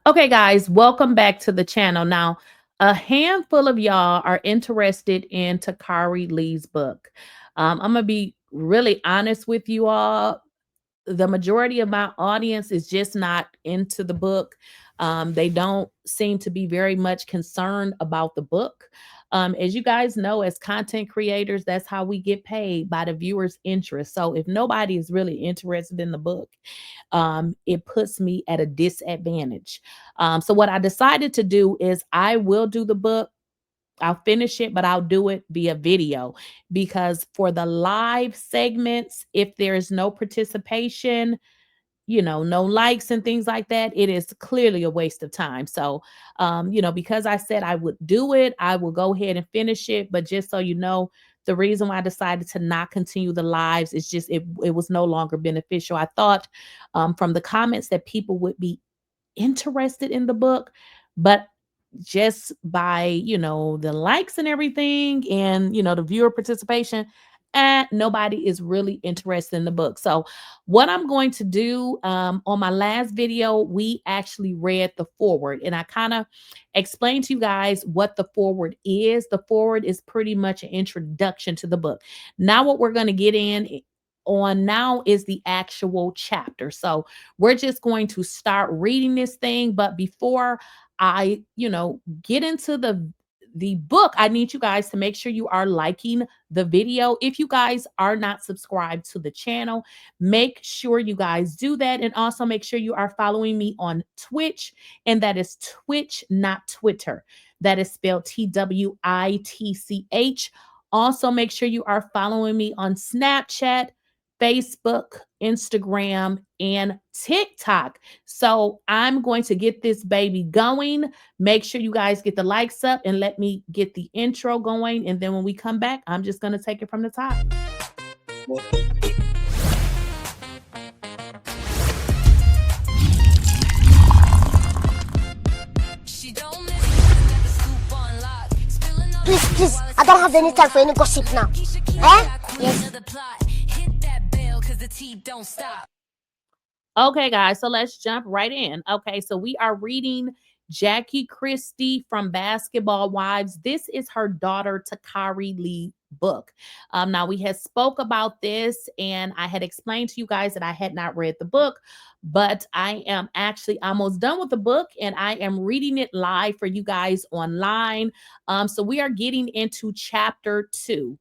Okay, guys, welcome back to the channel. Now, a handful of y'all are interested in Takari Lee's book. I'm gonna be really honest with you all. The majority of my audience is just not into the book. They don't seem to be very much concerned about the book. As you guys know, as content creators, that's how we get paid, by the viewers' interest. So if nobody is really interested in the book, it puts me at a disadvantage. So what I decided to do is I will do the book. I'll finish it, but I'll do it via video, because for the live segments, if there is no participation, no likes and things like that, it is clearly a waste of time. So, because I said I would do it, I will go ahead and finish it. But just so you know, the reason why I decided to not continue the lives is just it was no longer beneficial. I thought from the comments that people would be interested in the book, but just by the likes and everything, and the viewer participation, and nobody is really interested in the book. So what I'm going to do, on my last video, we actually read the forward, and I kind of explained to you guys what the forward is. The forward is pretty much an introduction to the book. Now what we're going to get in on now is the actual chapter. So we're just going to start reading this thing. But before I, get into the book, I need you guys to make sure you are liking the video. If you guys are not subscribed to the channel, make sure you guys do that. And also make sure you are following me on Twitch. And that is Twitch, not Twitter. That is spelled TWITCH. Also, make sure you are following me on Snapchat, Facebook, Instagram, and TikTok. So I'm going to get this baby going. Make sure you guys get the likes up and let me get the intro going. And then when we come back, I'm just going to take it from the top. Please, I don't have any time for any gossip now. Eh? Yes. Okay, guys, so let's jump right in. Okay, so we are reading Jackiechristie from Basketball Wives. This is her daughter Takari Lee book. Now we had spoke about this, and I had explained to you guys that I had not read the book, but I am actually almost done with the book, and I am reading it live for you guys online. So we are getting into chapter 2.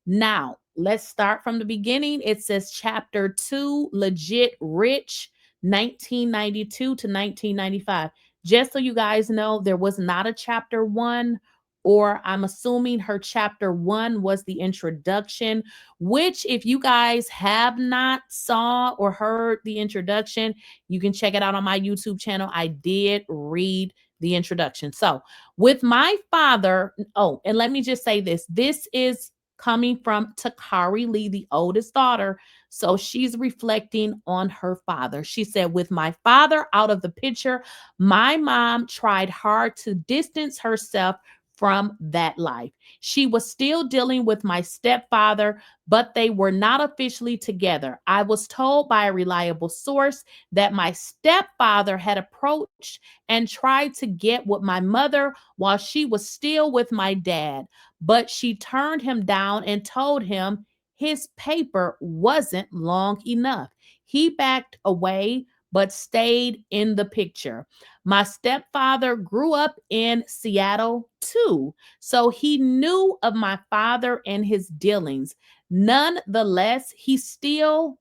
Now, let's start from the beginning. It says chapter 2, Legit Rich, 1992 to 1995. Just so you guys know, there was not a chapter 1, or I'm assuming her chapter 1 was the introduction, which if you guys have not saw or heard the introduction, you can check it out on my YouTube channel. I did read the introduction. So, with my father, oh, and let me just say this. This is coming from Takari Lee, the oldest daughter. So she's reflecting on her father. She said, with my father out of the picture, my mom tried hard to distance herself from that life. She was still dealing with my stepfather, but they were not officially together. I was told by a reliable source that my stepfather had approached and tried to get with my mother while she was still with my dad, but she turned him down and told him his paper wasn't long enough. He backed away but stayed in the picture. My stepfather grew up in Seattle too, so he knew of my father and his dealings. Nonetheless, he's still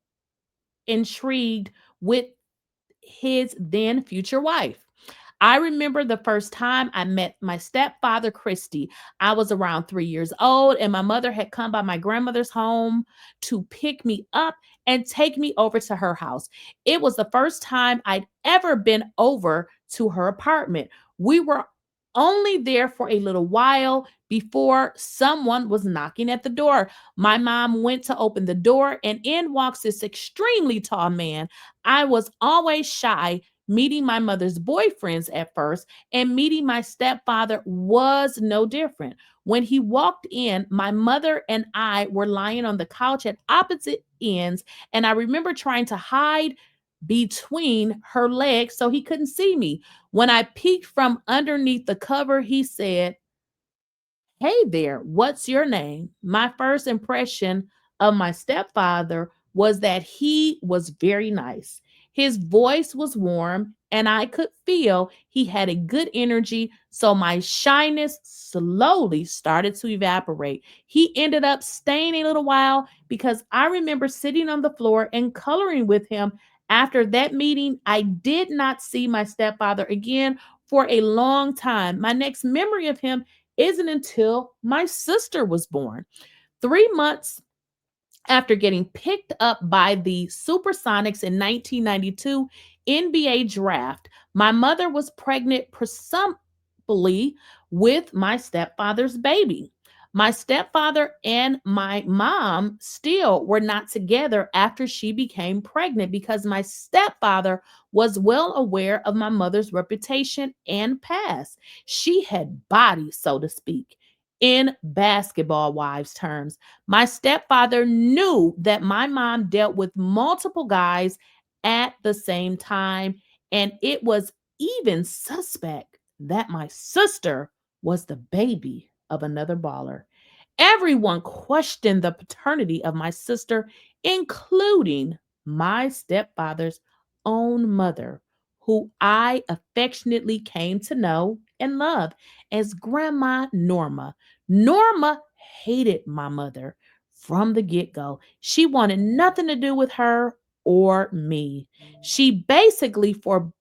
intrigued with his then future wife. I remember the first time I met my stepfather, Christie. I was around 3 years old, and my mother had come by my grandmother's home to pick me up and take me over to her house. It was the first time I'd ever been over to her apartment. We were only there for a little while before someone was knocking at the door. My mom went to open the door, and in walks this extremely tall man. I was always shy meeting my mother's boyfriends at first, and meeting my stepfather was no different. When he walked in, my mother and I were lying on the couch at opposite ends, and I remember trying to hide between her legs so he couldn't see me. When I peeked from underneath the cover, he said, "Hey there, what's your name?" My first impression of my stepfather was that he was very nice. His voice was warm, and I could feel he had a good energy, so my shyness slowly started to evaporate. He ended up staying a little while because I remember sitting on the floor and coloring with him. After that meeting, I did not see my stepfather again for a long time. My next memory of him isn't until my sister was born. 3 months after getting picked up by the Supersonics in 1992 NBA draft, my mother was pregnant presumptively with my stepfather's baby. My stepfather and my mom still were not together after she became pregnant because my stepfather was well aware of my mother's reputation and past. She had body, so to speak, in basketball wives terms. My stepfather knew that my mom dealt with multiple guys at the same time, and it was even suspect that my sister was the baby of another baller. Everyone questioned the paternity of my sister, including my stepfather's own mother, who I affectionately came to know and love as Grandma Norma. Norma hated my mother from the get go. She wanted nothing to do with her or me. She basically forbidden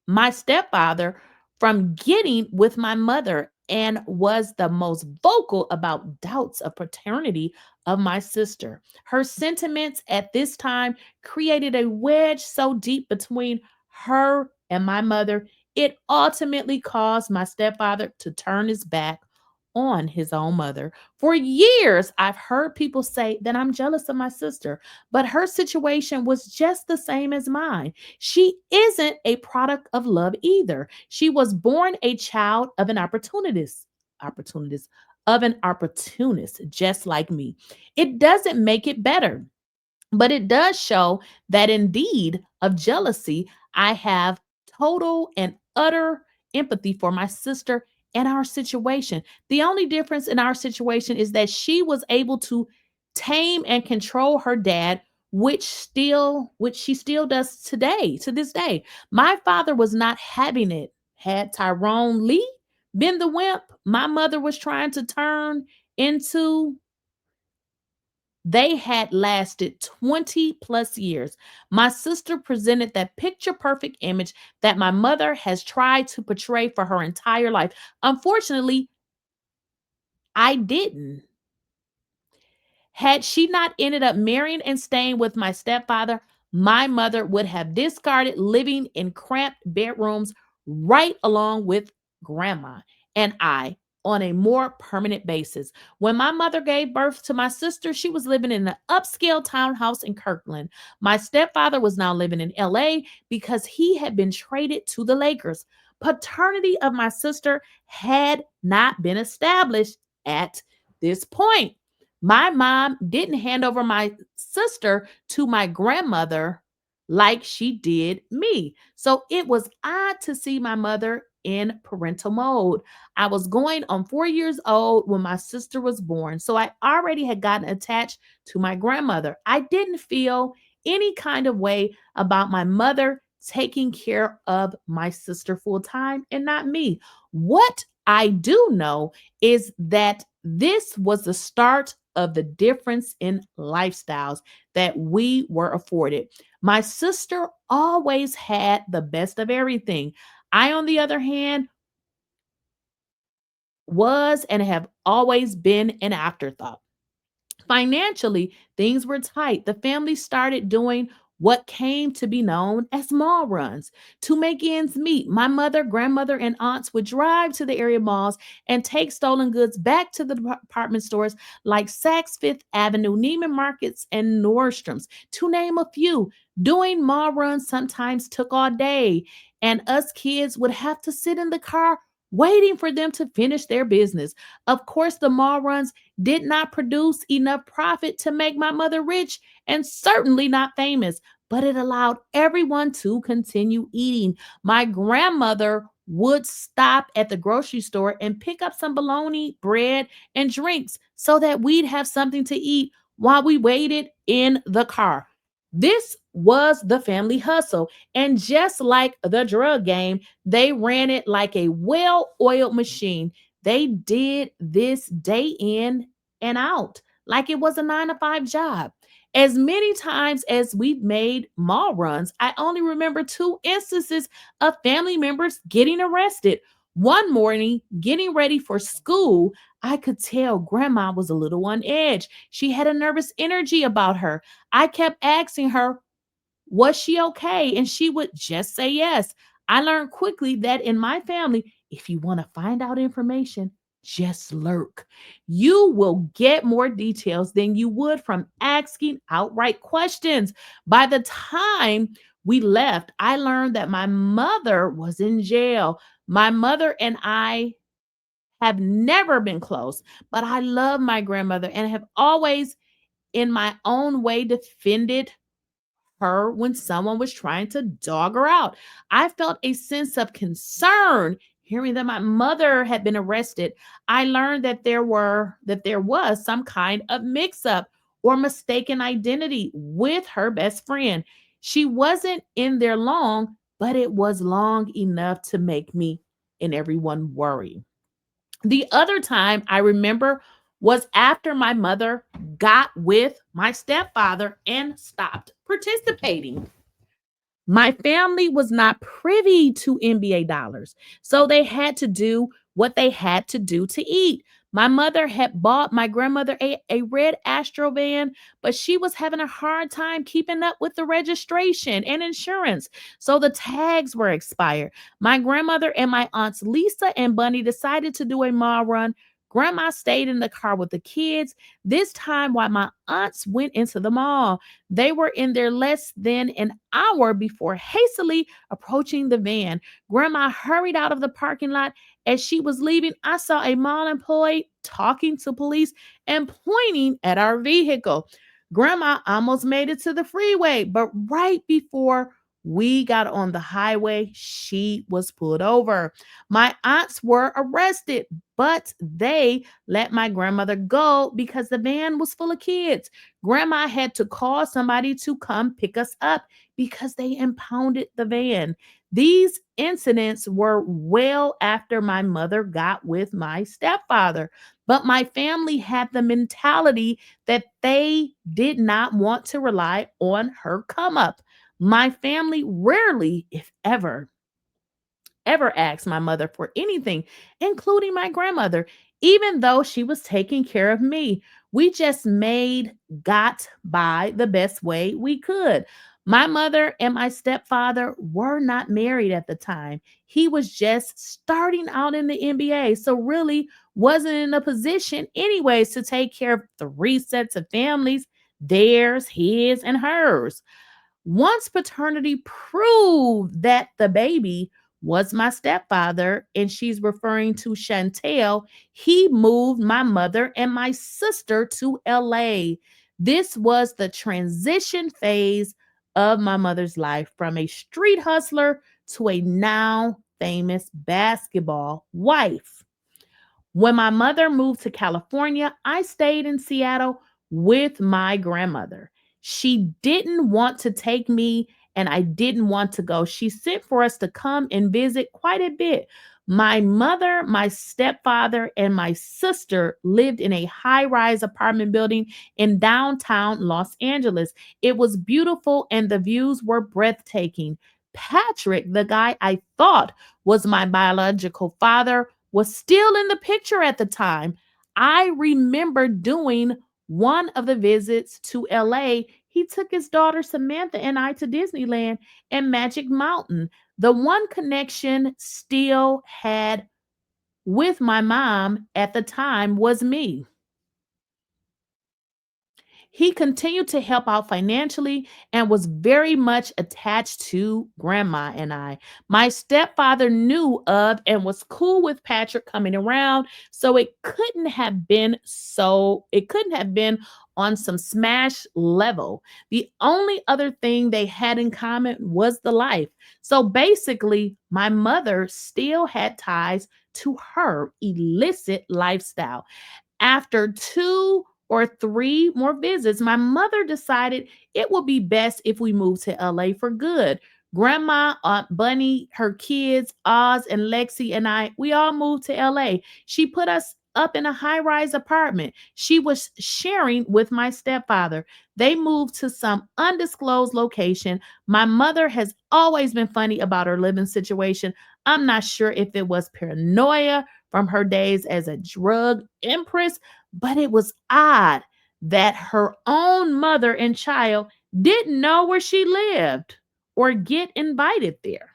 my stepfather from getting with my mother and was the most vocal about doubts of paternity of my sister. Her sentiments at this time created a wedge so deep between her and my mother, it ultimately caused my stepfather to turn his back on his own mother. For years, I've heard people say that I'm jealous of my sister, but her situation was just the same as mine. She isn't a product of love either. She was born a child of an opportunist, just like me. It doesn't make it better, but it does show that indeed of jealousy, I have total and utter empathy for my sister and our situation. The only difference in our situation is that she was able to tame and control her dad, which she still does today, to this day. My father was not having it. Had Tyrone Lee been the wimp my mother was trying to turn into, they had lasted 20 plus years. My sister presented that picture perfect image that my mother has tried to portray for her entire life. Unfortunately, I didn't. Had she not ended up marrying and staying with my stepfather, my mother would have discarded living in cramped bedrooms right along with grandma and I on a more permanent basis. When my mother gave birth to my sister, she was living in an upscale townhouse in Kirkland. My stepfather was now living in LA because he had been traded to the Lakers. Paternity of my sister had not been established at this point. My mom didn't hand over my sister to my grandmother like she did me. So it was odd to see my mother in parental mode. I was going on 4 years old when my sister was born. So I already had gotten attached to my grandmother. I didn't feel any kind of way about my mother taking care of my sister full time and not me. What I do know is that this was the start of the difference in lifestyles that we were afforded. My sister always had the best of everything. I, on the other hand, was and have always been an afterthought. Financially, things were tight. The family started doing what came to be known as mall runs to make ends meet. My mother, grandmother, and aunts would drive to the area malls and take stolen goods back to the department stores like Saks Fifth Avenue, Neiman Marcus, and Nordstrom's, to name a few. Doing mall runs sometimes took all day, and us kids would have to sit in the car waiting for them to finish their business. Of course, the mall runs did not produce enough profit to make my mother rich and certainly not famous. but it allowed everyone to continue eating. My grandmother would stop at the grocery store and pick up some bologna, bread, and drinks so that we'd have something to eat while we waited in the car. This was the family hustle. And just like the drug game, they ran it like a well oiled machine. They did this day in and out, like it was a 9 to 5 job. As many times as we've made mall runs, I only remember 2 instances of family members getting arrested. One morning, getting ready for school, I could tell grandma was a little on edge. She had a nervous energy about her. I kept asking her, was she okay? And she would just say yes. I learned quickly that in my family, if you want to find out information, just lurk. You will get more details than you would from asking outright questions. By the time we left, I learned that my mother was in jail. My mother and I have never been close, but I love my grandmother and have always, in my own way, defended her when someone was trying to dog her out. I felt a sense of concern hearing that my mother had been arrested. I learned that there was some kind of mix up or mistaken identity with her best friend. She wasn't in there long, but it was long enough to make me and everyone worry. The other time I remember was after my mother got with my stepfather and stopped participating. My family was not privy to NBA dollars, so they had to do what they had to do to eat. My mother had bought my grandmother a red Astro van, but she was having a hard time keeping up with the registration and insurance, so the tags were expired. My grandmother and my aunts Lisa and Bunny decided to do a mall run. Grandma stayed in the car with the kids, this time while my aunts went into the mall. They were in there less than an hour before hastily approaching the van. Grandma hurried out of the parking lot. As she was leaving, I saw a mall employee talking to police and pointing at our vehicle. Grandma almost made it to the freeway, but right before we got on the highway, she was pulled over. My aunts were arrested, but they let my grandmother go because the van was full of kids. Grandma had to call somebody to come pick us up because they impounded the van. These incidents were well after my mother got with my stepfather, but my family had the mentality that they did not want to rely on her come up. My family rarely, if ever asked my mother for anything, including my grandmother, even though she was taking care of me. We just got by the best way we could. My mother and my stepfather were not married at the time. He was just starting out in the NBA, so really wasn't in a position, anyways, to take care of 3 sets of families, theirs, his, and hers. Once paternity proved that the baby was my stepfather, and she's referring to Chantel, he moved my mother and my sister to LA. This was the transition phase of my mother's life from a street hustler to a now famous basketball wife. When my mother moved to California, I stayed in Seattle with my grandmother. She didn't want to take me, and I didn't want to go. She sent for us to come and visit quite a bit. My mother, my stepfather, and my sister lived in a high rise apartment building in downtown Los Angeles. It was beautiful and the views were breathtaking. Patrick, the guy I thought was my biological father, was still in the picture at the time. I remember doing one of the visits to LA. He took his daughter Samantha and I to Disneyland and Magic Mountain. The one connection still had with my mom at the time was me. He continued to help out financially and was very much attached to grandma and I. My stepfather knew of and was cool with Patrick coming around, so it couldn't have been on some smash level. The only other thing they had in common was the life. So basically, my mother still had ties to her illicit lifestyle. After 2 or 3 more visits, my mother decided it would be best if we moved to LA for good. Grandma, Aunt Bunny, her kids, Oz and Lexi, and I, we all moved to LA. She put us up in a high rise apartment she was sharing with my stepfather. They moved to some undisclosed location. My mother has always been funny about her living situation. I'm not sure if it was paranoia from her days as a drug empress, but it was odd that her own mother and child didn't know where she lived or get invited there.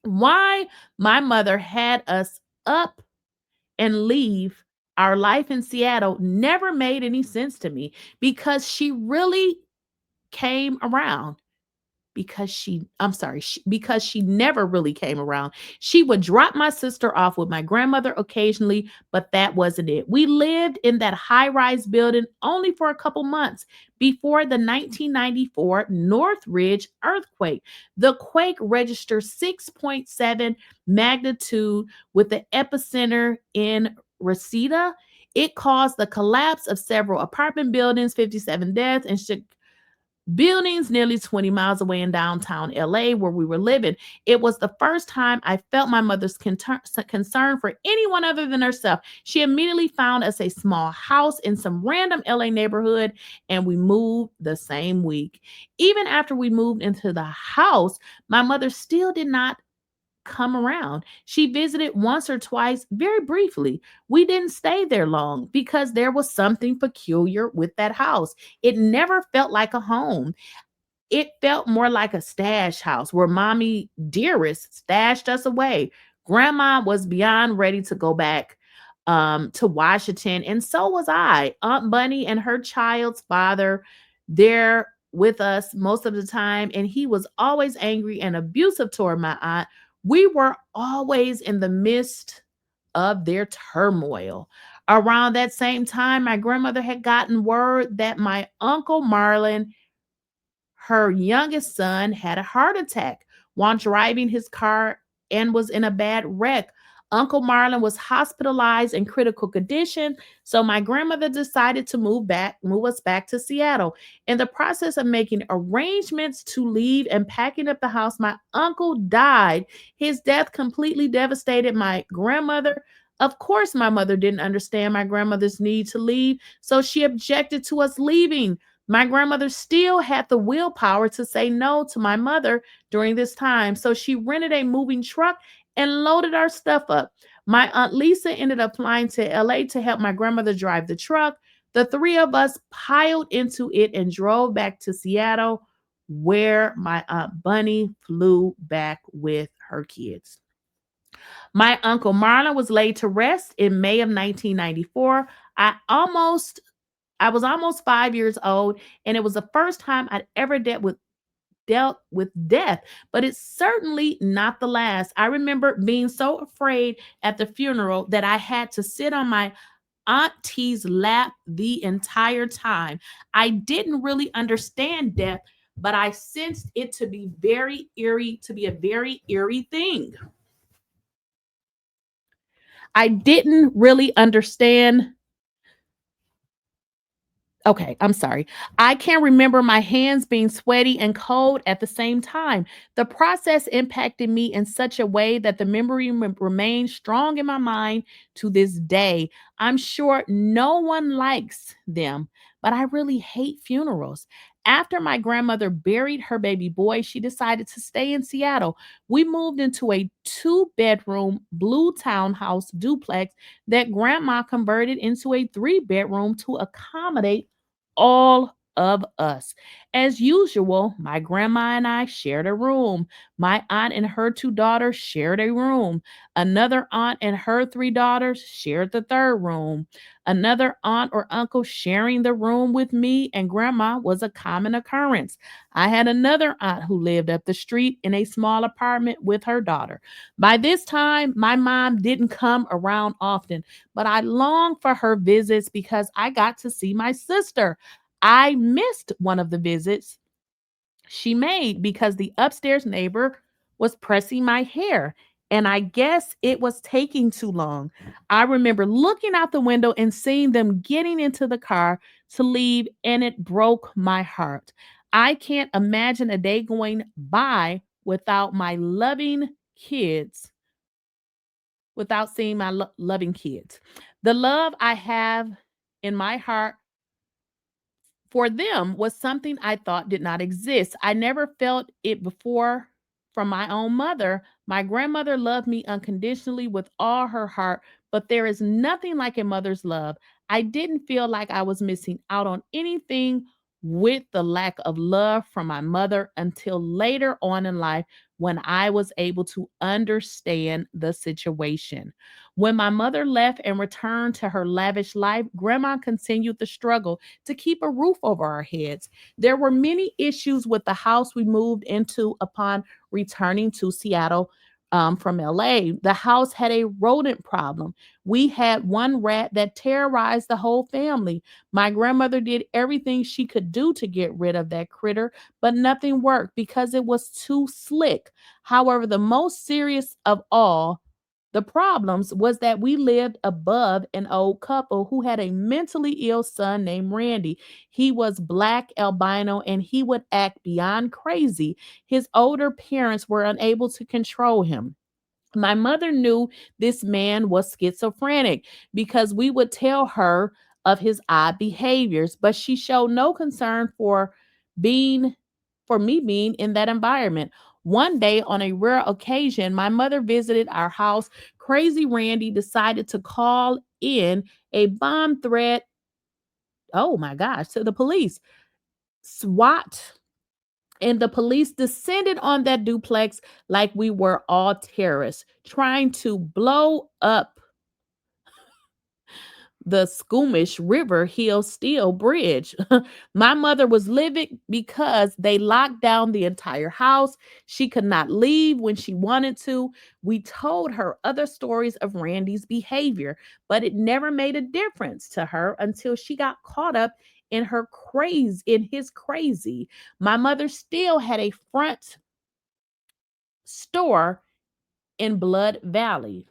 Why my mother had us up and leave our life in Seattle never made any sense to me because she really came around because she never really came around. She would drop my sister off with my grandmother occasionally, but that wasn't it. We lived in that high-rise building only for a couple months before the 1994 Northridge earthquake. The quake registered 6.7 magnitude with the epicenter in Reseda. It caused the collapse of several apartment buildings, 57 deaths, and buildings nearly 20 miles away in downtown LA where we were living. It was the first time I felt my mother's concern for anyone other than herself. She immediately found us a small house in some random LA neighborhood and we moved the same week. Even after we moved into the house, my mother still did not come around. She visited once or twice, very briefly. We didn't stay there long because there was something peculiar with that house. It never felt like a home. It felt more like a stash house where mommy dearest stashed us away. Grandma was beyond ready to go back to Washington, and so was I. Aunt Bunny and her child's father there with us most of the time, and he was always angry and abusive toward my aunt. We were always in the midst of their turmoil. Around that same time, my grandmother had gotten word that my Uncle Marlon, her youngest son, had a heart attack while driving his car and was in a bad wreck. Uncle Marlon was hospitalized in critical condition, so my grandmother decided to move us back to Seattle. In the process of making arrangements to leave and packing up the house, my uncle died. His death completely devastated my grandmother. Of course, my mother didn't understand my grandmother's need to leave, so she objected to us leaving. My grandmother still had the willpower to say no to my mother during this time, so she rented a moving truck and loaded our stuff up. My Aunt Lisa ended up flying to LA to help my grandmother drive the truck. The three of us piled into it and drove back to Seattle, where my Aunt Bunny flew back with her kids. My Uncle Marlon was laid to rest in May of 1994. I was almost 5 years old, and it was the first time I'd ever dealt with death, but it's certainly not the last. I remember being so afraid at the funeral that I had to sit on my auntie's lap the entire time. I didn't really understand death, but I sensed it to be a very eerie thing. I didn't really understand. Okay, I'm sorry. I can remember my hands being sweaty and cold at the same time. The process impacted me in such a way that the memory remains strong in my mind to this day. I'm sure no one likes them, but I really hate funerals. After my grandmother buried her baby boy, she decided to stay in Seattle. We moved into a 2-bedroom blue townhouse duplex that grandma converted into a 3-bedroom to accommodate all of us. As usual, my grandma and I shared a room. My aunt and her two daughters shared a room. Another aunt and her three daughters shared the third room. Another aunt or uncle sharing the room with me and grandma was a common occurrence. I had another aunt who lived up the street in a small apartment with her daughter. By this time, my mom didn't come around often, but I longed for her visits because I got to see my sister. I missed one of the visits she made because the upstairs neighbor was pressing my hair. And I guess it was taking too long. I remember looking out the window and seeing them getting into the car to leave, and it broke my heart. I can't imagine a day going by without my loving kids, without seeing my loving kids. The love I have in my heart for them was something I thought did not exist. I never felt it before from my own mother. My grandmother loved me unconditionally with all her heart, but there is nothing like a mother's love. I didn't feel like I was missing out on anything with the lack of love from my mother until later on in life when I was able to understand the situation. When my mother left and returned to her lavish life, grandma continued the struggle to keep a roof over our heads. There were many issues with the house we moved into upon returning to Seattle from LA. The house had a rodent problem. We had one rat that terrorized the whole family. My grandmother did everything she could do to get rid of that critter, but nothing worked because it was too slick. However, the most serious of all the problems was that we lived above an old couple who had a mentally ill son named Randy. He was black, albino, and he would act beyond crazy. His older parents were unable to control him. My mother knew this man was schizophrenic because we would tell her of his odd behaviors, but she showed no concern being for me being in that environment. One day, on a rare occasion, my mother visited our house. Crazy Randy decided to call in a bomb threat. Oh my gosh, to the police. SWAT and the police descended on that duplex like we were all terrorists, trying to blow up the Squamish River Hill Steel Bridge. My mother was livid because they locked down the entire house. She could not leave when she wanted to. We told her other stories of Randy's behavior, but it never made a difference to her until she got caught up in his crazy. My mother still had a front store in Blood Valley.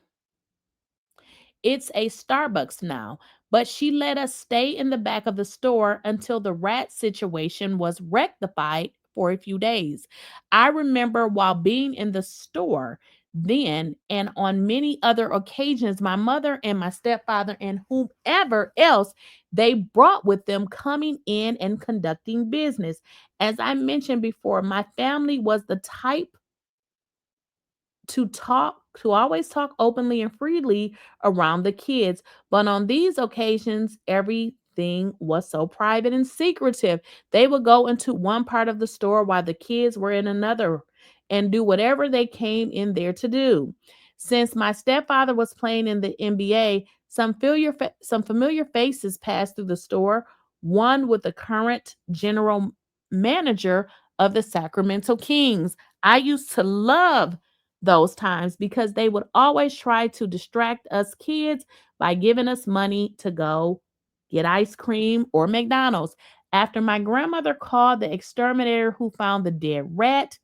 It's a Starbucks now, but she let us stay in the back of the store until the rat situation was rectified for a few days. I remember while being in the store then and on many other occasions, my mother and my stepfather and whomever else they brought with them coming in and conducting business. As I mentioned before, my family was the type to always talk openly and freely around the kids, but on these occasions everything was so private and secretive. They would go into one part of the store while the kids were in another and do whatever they came in there to do. Since my stepfather was playing in the NBA, some familiar faces passed through the store, one with the current general manager of the Sacramento Kings. I used to love those times because they would always try to distract us kids by giving us money to go get ice cream or McDonald's. After my grandmother called the exterminator who found the dead rat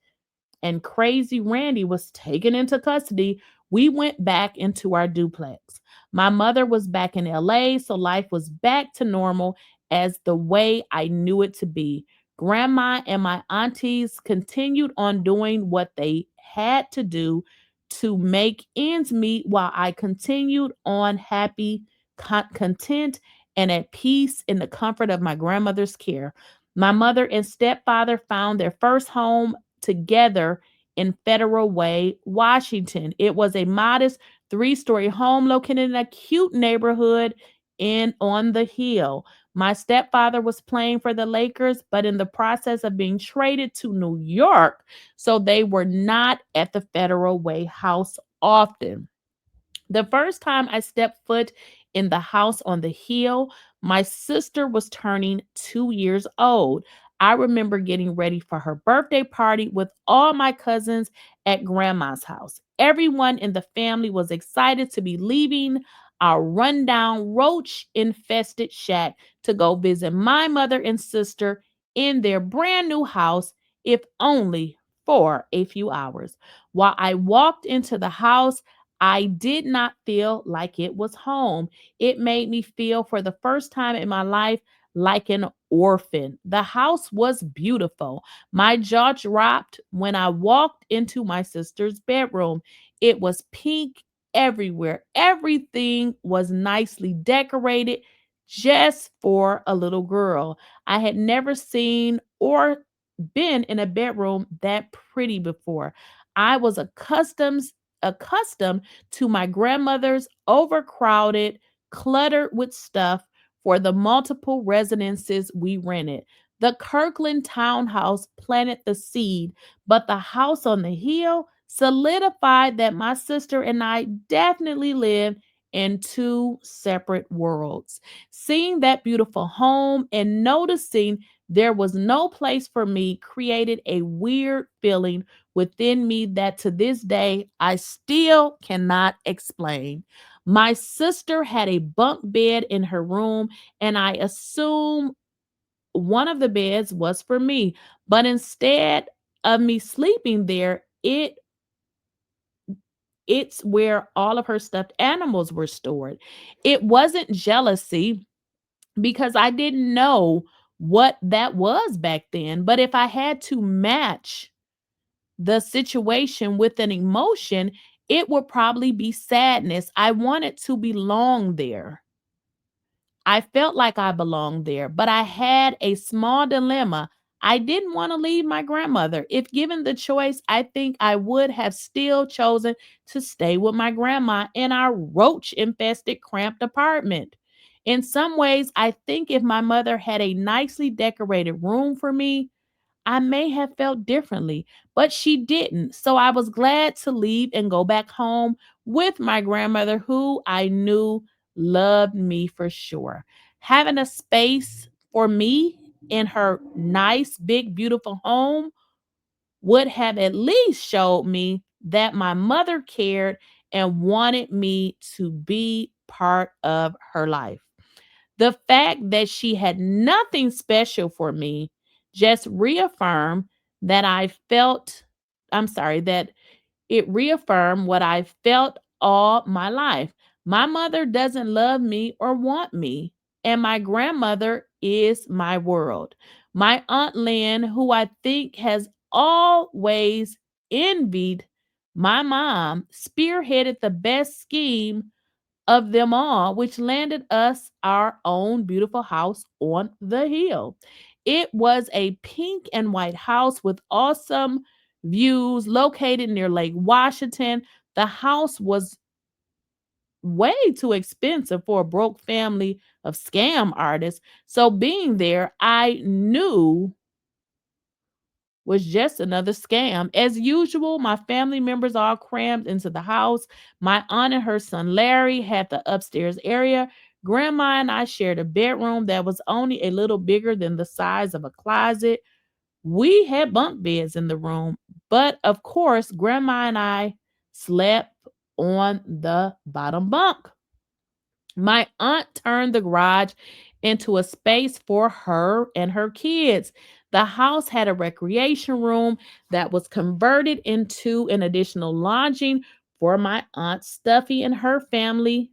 and Crazy Randy was taken into custody, we went back into our duplex. My mother was back in LA, so life was back to normal as the way I knew it to be. Grandma and my aunties continued on doing what they had to do to make ends meet while I continued on happy, content, and at peace in the comfort of my grandmother's care. My mother and stepfather found their first home together in Federal Way, Washington. It was a modest three-story home located in a cute neighborhood in on the hill. My stepfather was playing for the Lakers, but in the process of being traded to New York, so they were not at the Federal Way house often. The first time I stepped foot in the house on the hill, my sister was turning 2 years old. I remember getting ready for her birthday party with all my cousins at grandma's house. Everyone in the family was excited to be leaving our rundown, roach infested shack to go visit my mother and sister in their brand new house, if only for a few hours. While I walked into the house, I did not feel like it was home. It made me feel for the first time in my life like an orphan. The house was beautiful. My jaw dropped when I walked into my sister's bedroom. It was pink everywhere. Everything was nicely decorated just for a little girl. I had never seen or been in a bedroom that pretty before. I was accustomed to my grandmother's overcrowded, cluttered with stuff for the multiple residences we rented. The Kirkland townhouse planted the seed, but the house on the hill solidified that my sister and I definitely lived in two separate worlds. Seeing that beautiful home and noticing there was no place for me created a weird feeling within me that to this day I still cannot explain. My sister had a bunk bed in her room, and I assumed one of the beds was for me. But instead of me sleeping there, it's where all of her stuffed animals were stored. It wasn't jealousy because I didn't know what that was back then. But if I had to match the situation with an emotion, it would probably be sadness. I wanted to belong there. I felt like I belonged there, but I had a small dilemma. I didn't want to leave my grandmother. If given the choice, I think I would have still chosen to stay with my grandma in our roach infested, cramped apartment. In some ways, I think if my mother had a nicely decorated room for me, I may have felt differently, but she didn't. So I was glad to leave and go back home with my grandmother, who I knew loved me for sure. Having a space for me in her nice, big, beautiful home would have at least showed me that my mother cared and wanted me to be part of her life. The fact that she had nothing special for me just reaffirmed that I felt, I'm sorry, that it reaffirmed what I felt all my life. My mother doesn't love me or want me, and my grandmother is my world. My Aunt Lynn, who I think has always envied my mom, spearheaded the best scheme of them all, which landed us our own beautiful house on the hill. It was a pink and white house with awesome views located near Lake Washington. The house was way too expensive for a broke family of scam artists. So being there, I knew was just another scam. As usual, my family members all crammed into the house. My aunt and her son Larry had the upstairs area. Grandma and I shared a bedroom that was only a little bigger than the size of a closet. We had bunk beds in the room, but of course, Grandma and I slept on the bottom bunk. My aunt turned the garage into a space for her and her kids. The house had a recreation room that was converted into an additional lodging for my aunt Stuffy and her family.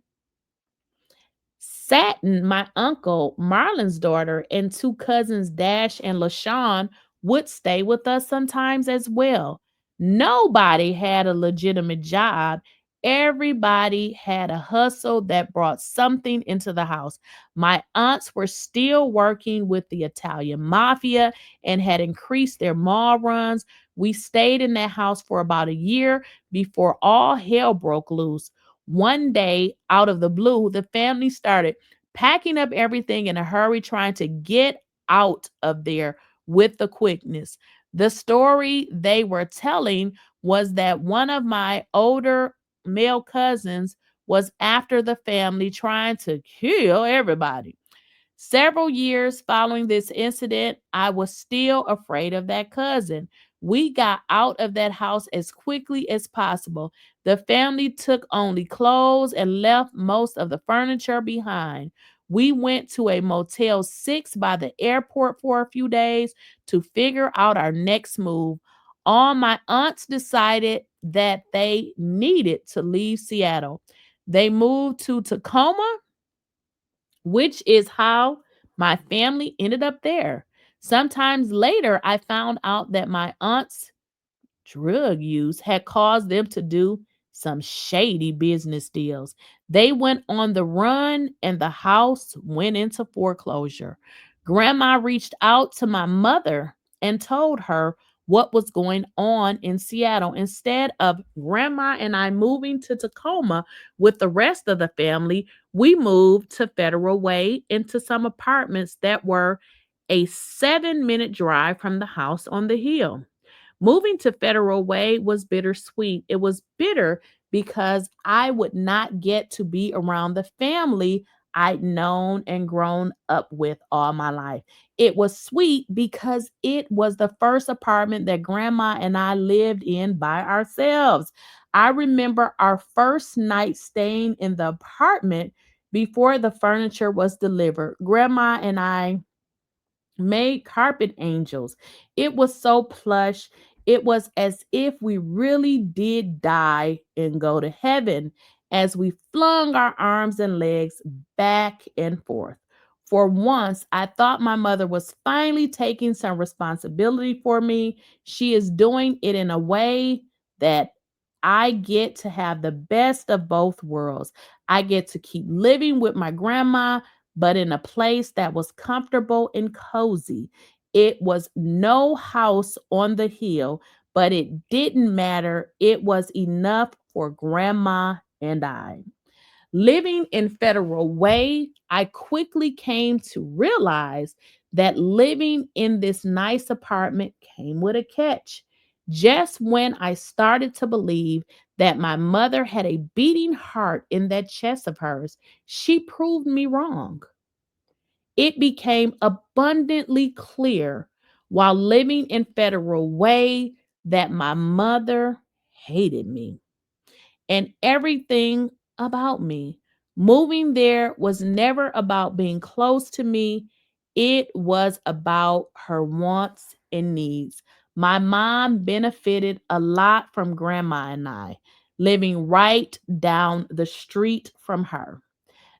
Satin, my uncle, Marlon's daughter, and two cousins, Dash and LaShawn, would stay with us sometimes as well. Nobody had a legitimate job. Everybody had a hustle that brought something into the house. My aunts were still working with the Italian mafia and had increased their mall runs. We stayed in that house for about a year before all hell broke loose. One day, out of the blue, the family started packing up everything in a hurry, trying to get out of there with the quickness. The story they were telling was that one of my older male cousins was after the family, trying to kill everybody. Several years following this incident, I was still afraid of that cousin. We got out of that house as quickly as possible. The family took only clothes and left most of the furniture behind. We went to a Motel 6 by the airport for a few days to figure out our next move. All my aunts decided that they needed to leave Seattle. They moved to Tacoma, which is how my family ended up there. Sometimes later, I found out that my aunt's drug use had caused them to do some shady business deals. They went on the run and the house went into foreclosure. Grandma reached out to my mother and told her what was going on in Seattle. Instead of grandma and I moving to Tacoma with the rest of the family, we moved to Federal Way into some apartments that were a 7-minute drive from the house on the hill. Moving to Federal Way was bittersweet. It was bitter because I would not get to be around the family I'd known and grown up with all my life. It was sweet because it was the first apartment that grandma and I lived in by ourselves. I remember our first night staying in the apartment before the furniture was delivered. Grandma and I made carpet angels. It was so plush. It was as if we really did die and go to heaven as we flung our arms and legs back and forth. For once, I thought my mother was finally taking some responsibility for me. She is doing it in a way that I get to have the best of both worlds. I get to keep living with my grandma, but in a place that was comfortable and cozy. It was no house on the hill, but it didn't matter. It was enough for grandma and I. Living in Federal Way, I quickly came to realize that living in this nice apartment came with a catch. Just when I started to believe that my mother had a beating heart in that chest of hers, she proved me wrong. It became abundantly clear while living in Federal Way that my mother hated me and everything about me. Moving there was never about being close to me, it was about her wants and needs. My mom benefited a lot from grandma and I, living right down the street from her.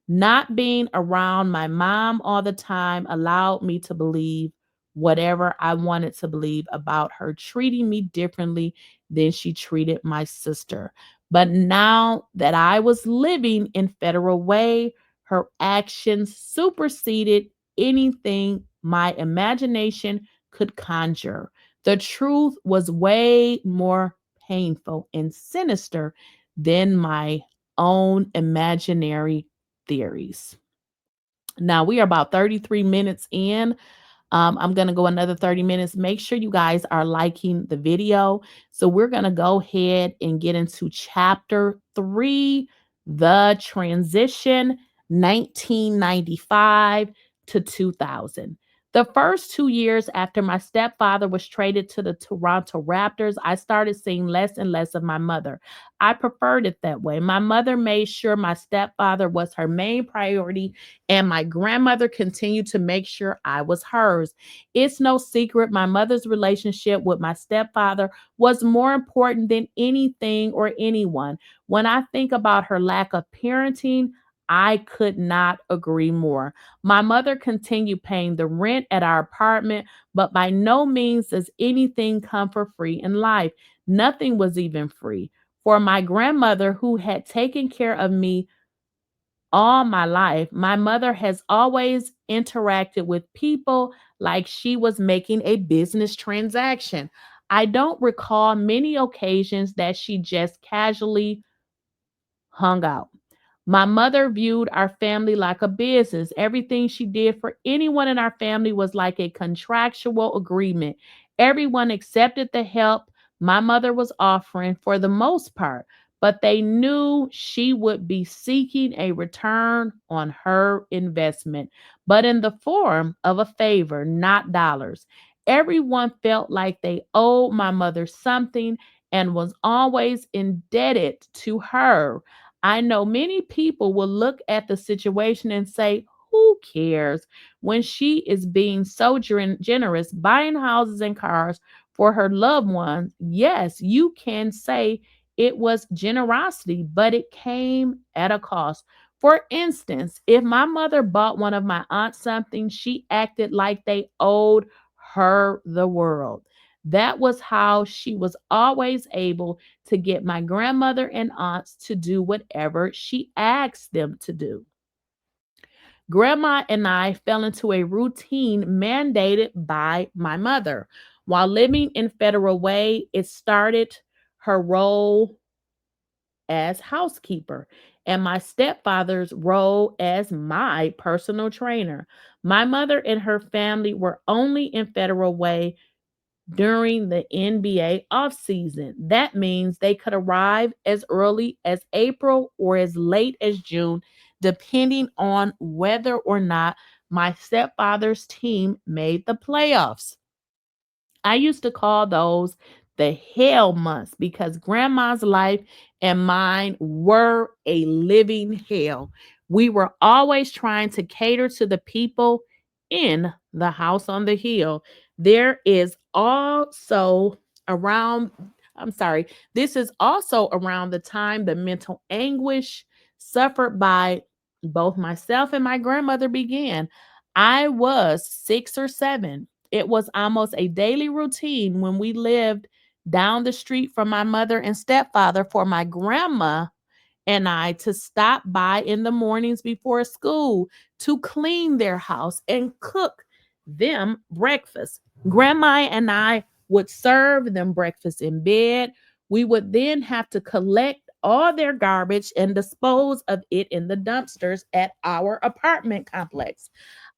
Not being around my mom all the time allowed me to believe whatever I wanted to believe about her treating me differently than she treated my sister. But now that I was living in Federal Way, her actions superseded anything my imagination could conjure. The truth was way more painful and sinister than my own imaginary theories. Now we are about 33 minutes in. I'm going to go another 30 minutes. Make sure you guys are liking the video. So we're going to go ahead and get into chapter 3, the transition 1995 to 2000. The first 2 years after my stepfather was traded to the Toronto Raptors, I started seeing less and less of my mother. I preferred it that way. My mother made sure my stepfather was her main priority, and my grandmother continued to make sure I was hers. It's no secret my mother's relationship with my stepfather was more important than anything or anyone. When I think about her lack of parenting, I could not agree more. My mother continued paying the rent at our apartment, but by no means does anything come for free in life. Nothing was even free. For my grandmother, who had taken care of me all my life, my mother has always interacted with people like she was making a business transaction. I don't recall many occasions that she just casually hung out. My mother viewed our family like a business. Everything she did for anyone in our family was like a contractual agreement. Everyone accepted the help my mother was offering for the most part, but they knew she would be seeking a return on her investment, but in the form of a favor, not dollars. Everyone felt like they owed my mother something and was always indebted to her. I know many people will look at the situation and say, who cares when she is being so generous, buying houses and cars for her loved ones? Yes, you can say it was generosity, but it came at a cost. For instance, if my mother bought one of my aunts something, she acted like they owed her the world. That was how she was always able to get my grandmother and aunts to do whatever she asked them to do. Grandma and I fell into a routine mandated by my mother. While living in Federal Way, it started her role as housekeeper and my stepfather's role as my personal trainer. My mother and her family were only in Federal Way during the NBA offseason. That means they could arrive as early as April or as late as June, depending on whether or not my stepfather's team made the playoffs. I used to call those the hell months because grandma's life and mine were a living hell. We were always trying to cater to the people in the house on the hill. There is also around, I'm sorry, this is also around the time the mental anguish suffered by both myself and my grandmother began. I was 6 or 7. It was almost a daily routine when we lived down the street from my mother and stepfather for my grandma and I to stop by in the mornings before school to clean their house and cook them breakfast. Grandma and I would serve them breakfast in bed. We would then have to collect all their garbage and dispose of it in the dumpsters at our apartment complex.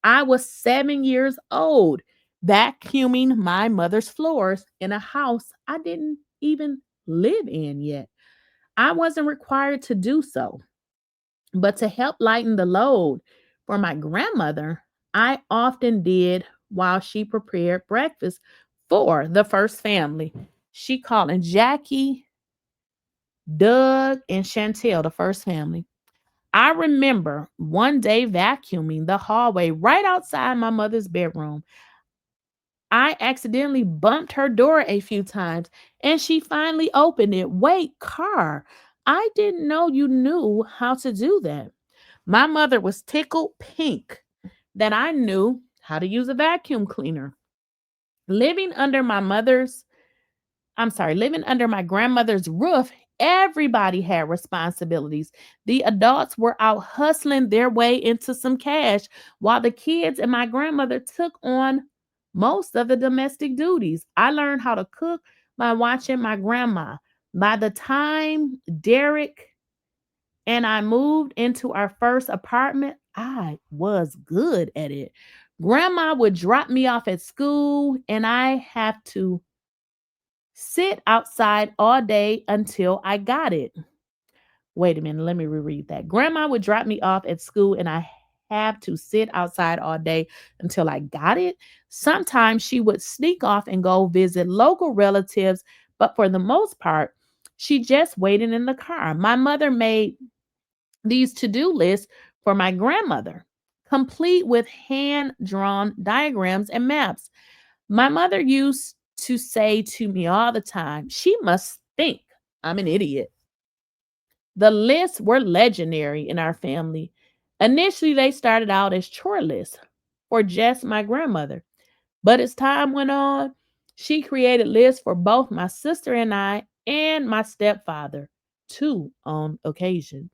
I was 7 years old, vacuuming my mother's floors in a house I didn't even live in yet. I wasn't required to do so, but to help lighten the load for my grandmother, I often did while she prepared breakfast for the first family. She called in Jackie, Doug, and Chantel, the first family. I remember one day vacuuming the hallway right outside my mother's bedroom. I accidentally bumped her door a few times and she finally opened it. Wait, car, I didn't know you knew how to do that. My mother was tickled pink that I knew how to use a vacuum cleaner. Living under my mother's living under my grandmother's roof, everybody had responsibilities. The adults were out hustling their way into some cash, while the kids and my grandmother took on most of the domestic duties. I learned how to cook by watching my grandma. By the time Derek and I moved into our first apartment, I was good at it. Grandma would drop me off at school, and I have to sit outside all day until I got it. Wait a minute, let me reread that. Grandma would drop me off at school and I have to sit outside all day until I got it. Sometimes she would sneak off and go visit local relatives, but for the most part, she just waited in the car. My mother made these to-do lists for my grandmother, complete with hand-drawn diagrams and maps. My mother used to say to me all the time, she must think I'm an idiot. The lists were legendary in our family. Initially, they started out as chore lists for just my grandmother. But as time went on, she created lists for both my sister and I and my stepfather, too, on occasion.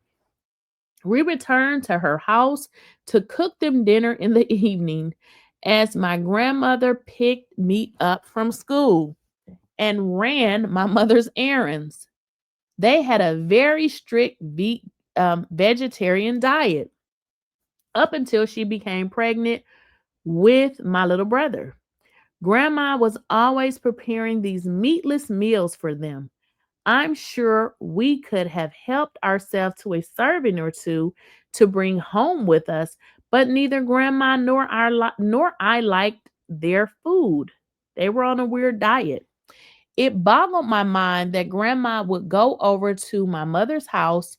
We returned to her house to cook them dinner in the evening as my grandmother picked me up from school and ran my mother's errands. They had a very strict vegetarian diet up until she became pregnant with my little brother. Grandma was always preparing these meatless meals for them. I'm sure we could have helped ourselves to a serving or two to bring home with us, but neither grandma nor I liked their food. They were on a weird diet. It boggled my mind that grandma would go over to my mother's house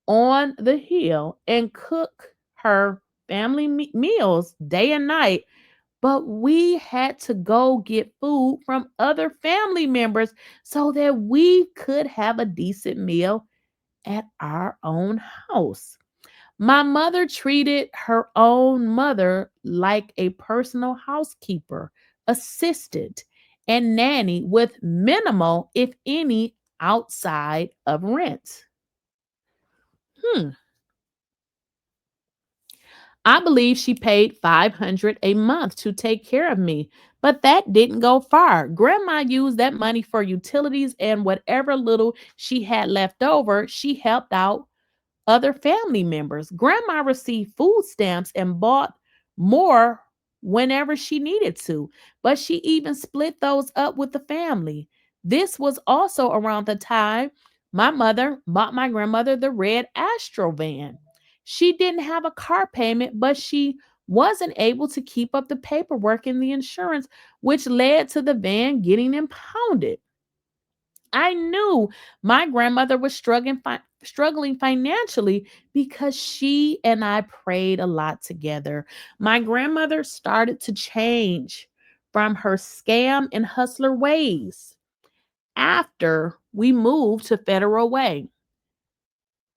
on the hill and cook her family meals day and night, but we had to go get food from other family members so that we could have a decent meal at our own house. My mother treated her own mother like a personal housekeeper, assistant, and nanny with minimal, if any, outside of rent. Hmm. I believe she paid 500 a month to take care of me, but that didn't go far. Grandma used that money for utilities and whatever little she had left over, she helped out other family members. Grandma received food stamps and bought more whenever she needed to, but she even split those up with the family. This was also around the time my mother bought my grandmother the red Astro van. She didn't have a car payment, but she wasn't able to keep up the paperwork and the insurance, which led to the van getting impounded. I knew my grandmother was struggling financially because she and I prayed a lot together. My grandmother started to change from her scam and hustler ways after we moved to Federal Way.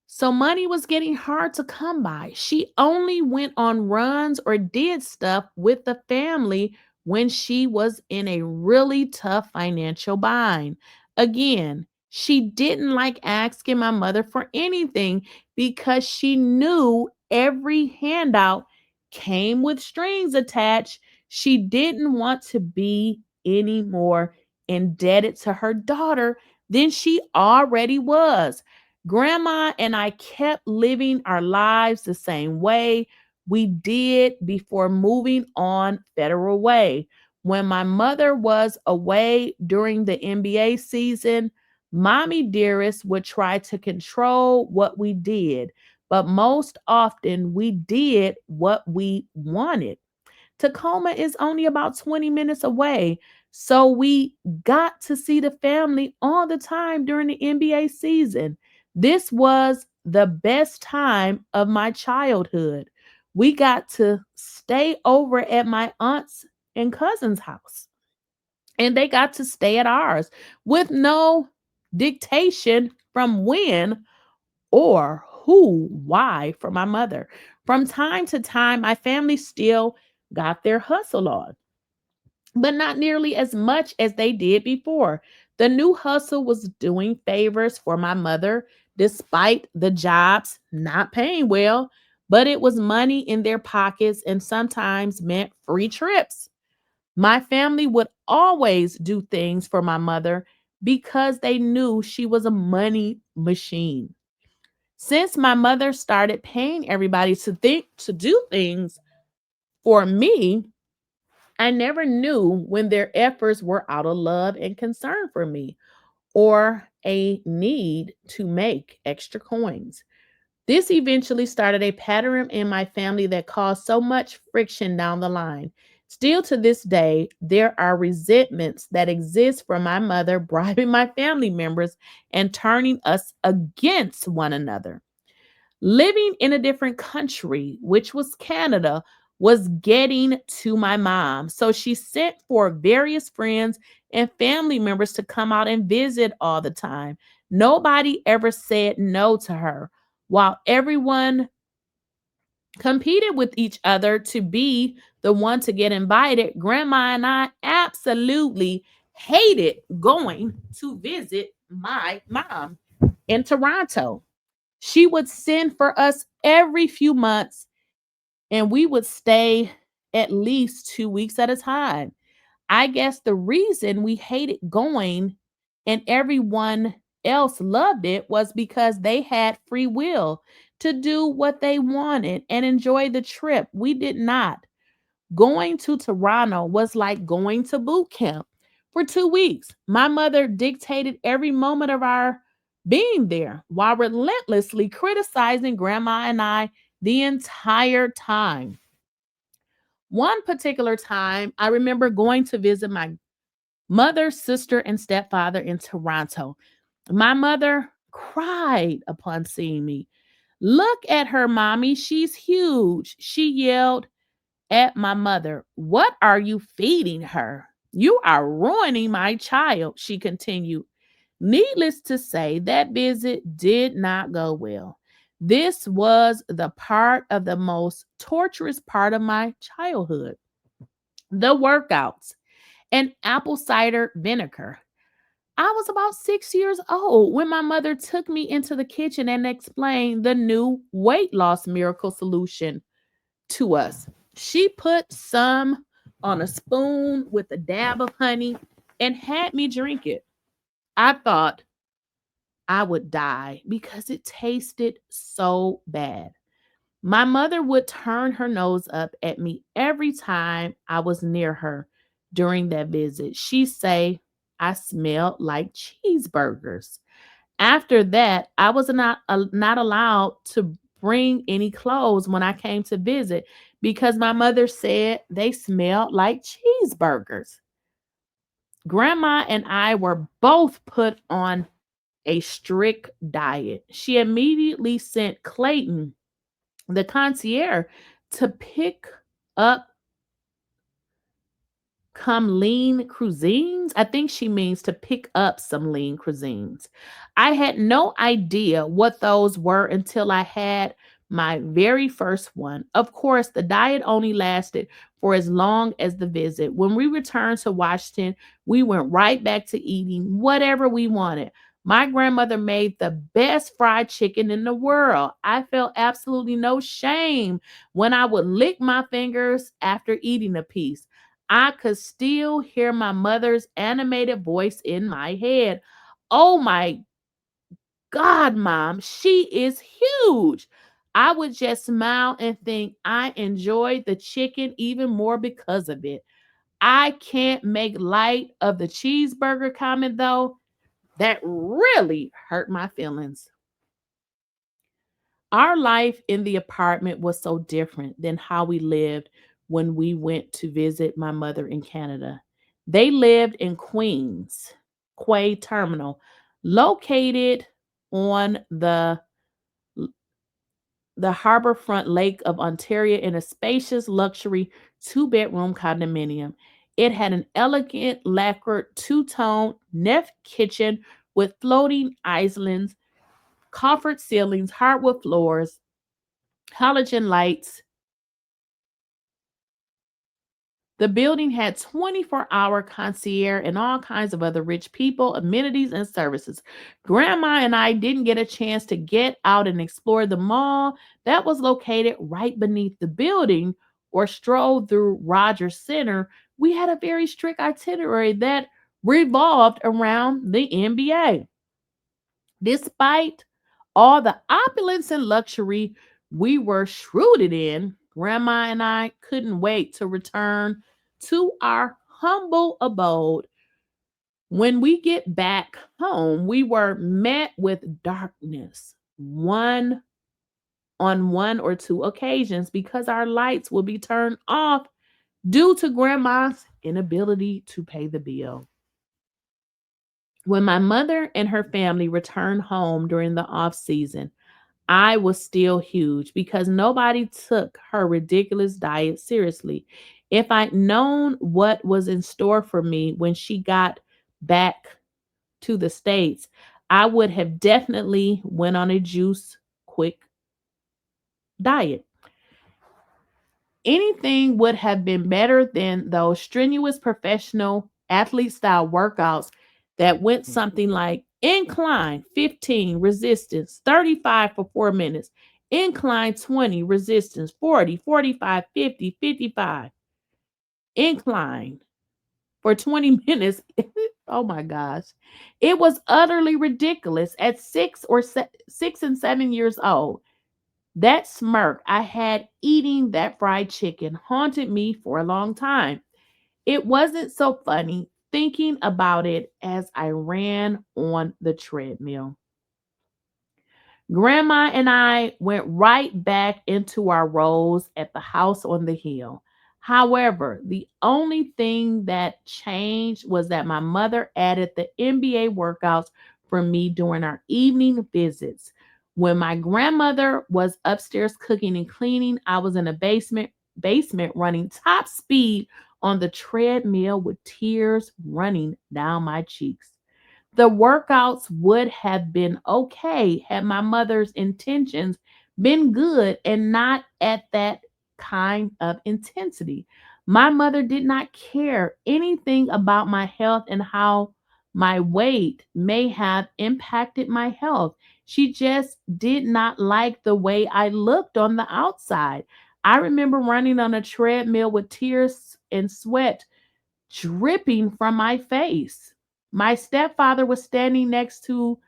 So money was getting hard to come by. She only went on runs or did stuff with the family when she was in a really tough financial bind. Again, she didn't like asking my mother for anything because she knew every handout came with strings attached. She didn't want to be any more indebted to her daughter than she already was. Grandma and I kept living our lives the same way we did before moving on Federal Way. When my mother was away during the NBA season, Mommy Dearest would try to control what we did, but most often we did what we wanted. Tacoma is only about 20 minutes away. So we got to see the family all the time during the NBA season. This was the best time of my childhood. We got to stay over at my aunt's and cousin's house, and they got to stay at ours with no dictation from when or who, why for my mother. From time to time, my family still got their hustle on, but not nearly as much as they did before. The new hustle was doing favors for my mother, despite the jobs not paying well, but it was money in their pockets and sometimes meant free trips. My family would always do things for my mother because they knew she was a money machine. Since my mother started paying everybody to do things for me, I never knew when their efforts were out of love and concern for me or a need to make extra coins. This eventually started a pattern in my family that caused so much friction down the line. Still to this day, there are resentments that exist from my mother bribing my family members and turning us against one another. Living in a different country, which was Canada, was getting to my mom. So she sent for various friends and family members to come out and visit all the time. Nobody ever said no to her. While everyone competed with each other to be the one to get invited, Grandma and I absolutely hated going to visit my mom in Toronto. She would send for us every few months, and we would stay at least 2 weeks at a time. I guess the reason we hated going and everyone else loved it was because they had free will to do what they wanted and enjoy the trip. We did not. Going to Toronto was like going to boot camp for 2 weeks. My mother dictated every moment of our being there while relentlessly criticizing Grandma and I the entire time. One particular time, I remember going to visit my mother, sister, and stepfather in Toronto. My mother cried upon seeing me. "Look at her, mommy. She's huge," she yelled at my mother. "What are you feeding her? You are ruining my child," she continued. Needless to say, that visit did not go well. This was the part of the most torturous part of my childhood. The workouts and apple cider vinegar. I was about 6 years old when my mother took me into the kitchen and explained the new weight loss miracle solution to us. She put some on a spoon with a dab of honey and had me drink it. I thought I would die because it tasted so bad. My mother would turn her nose up at me every time I was near her during that visit. She'd say I smelled like cheeseburgers. After that, I was not allowed to bring any clothes when I came to visit because my mother said they smelled like cheeseburgers. Grandma and I were both put on a strict diet. She immediately sent Clayton, the concierge, to pick up come lean cuisines. I think she means to pick up some lean cuisines. I had no idea what those were until I had my very first one. Of course, the diet only lasted for as long as the visit. When we returned to Washington, we went right back to eating whatever we wanted. My grandmother made the best fried chicken in the world. I felt absolutely no shame when I would lick my fingers after eating a piece. I could still hear my mother's animated voice in my head. "Oh my God, mom, she is huge." I would just smile and think I enjoyed the chicken even more because of it. I can't make light of the cheeseburger comment though. That really hurt my feelings. Our life in the apartment was so different than how we lived when we went to visit my mother in Canada. They lived in Queens, Quay Terminal, located on the harborfront lake of Ontario in a spacious luxury two-bedroom condominium. It had an elegant lacquered two-tone nef kitchen with floating islands, coffered ceilings, hardwood floors, halogen lights. The building had 24-hour concierge and all kinds of other rich people, amenities, and services. Grandma and I didn't get a chance to get out and explore the mall that was located right beneath the building or stroll through Rogers Center. We had a very strict itinerary that revolved around the NBA. Despite all the opulence and luxury we were shrouded in, Grandma and I couldn't wait to return to our humble abode. When we get back home, we were met with darkness one or two occasions because our lights will be turned off due to Grandma's inability to pay the bill. When my mother and her family returned home during the off season, I was still huge because nobody took her ridiculous diet seriously. If I'd known what was in store for me when she got back to the States, I would have definitely went on a juice quick diet. Anything would have been better than those strenuous professional athlete style workouts that went something like incline 15, resistance 35 for 4 minutes, incline 20, resistance 40, 45, 50, 55, incline for 20 minutes. Oh my gosh. It was utterly ridiculous at 6 and 7 years old. That smirk I had eating that fried chicken haunted me for a long time. It wasn't so funny thinking about it as I ran on the treadmill. Grandma and I went right back into our roles at the house on the hill. However, the only thing that changed was that my mother added the NBA workouts for me during our evening visits. When my grandmother was upstairs cooking and cleaning, I was in a basement running top speed on the treadmill with tears running down my cheeks. The workouts would have been okay had my mother's intentions been good and not at that kind of intensity. My mother did not care anything about my health and how my weight may have impacted my health. She just did not like the way I looked on the outside. I remember running on a treadmill with tears and sweat dripping from my face. My stepfather was standing next to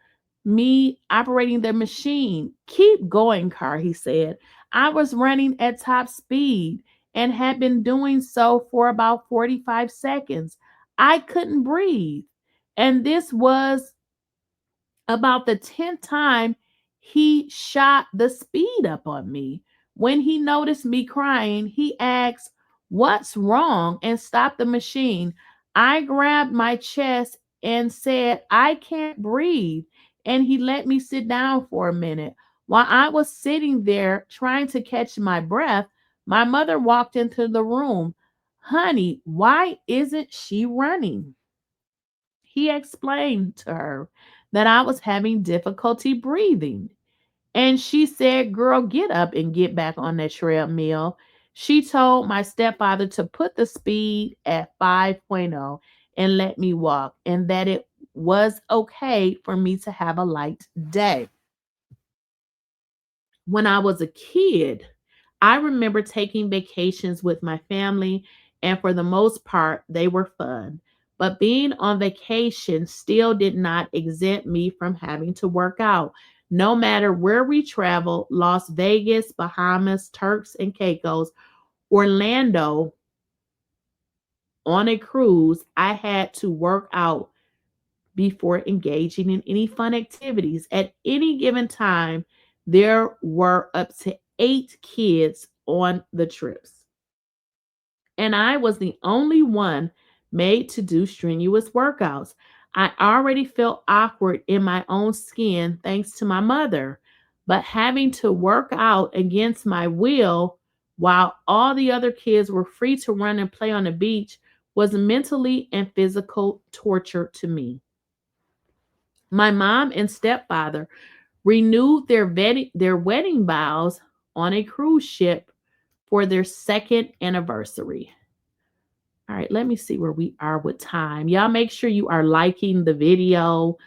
me operating the machine. Keep going, car, he said. I was running at top speed and had been doing so for about 45 seconds. I couldn't breathe. And this was about the 10th time he shot the speed up on me. When he noticed me crying, he asked, "What's wrong?" and stopped the machine. I grabbed my chest and said, "I can't breathe." And he let me sit down for a minute. While I was sitting there trying to catch my breath, my mother walked into the room. "Honey, why isn't she running?" He explained to her that I was having difficulty breathing. And she said, "Girl, get up and get back on that treadmill." She told my stepfather to put the speed at 5.0 and let me walk, and that it was okay for me to have a light day. When I was a kid, I remember taking vacations with my family, and for the most part, they were fun. But being on vacation still did not exempt me from having to work out. No matter where we traveled, Las Vegas, Bahamas, Turks and Caicos, Orlando, on a cruise, I had to work out before engaging in any fun activities. At any given time, there were up to 8 kids on the trips, and I was the only one made to do strenuous workouts. I already felt awkward in my own skin thanks to my mother, but having to work out against my will while all the other kids were free to run and play on the beach was mentally and physical torture to me. My mom and stepfather renewed their wedding vows on a cruise ship for their second anniversary. All right, let me see where we are with time. Y'all make sure you are liking the video,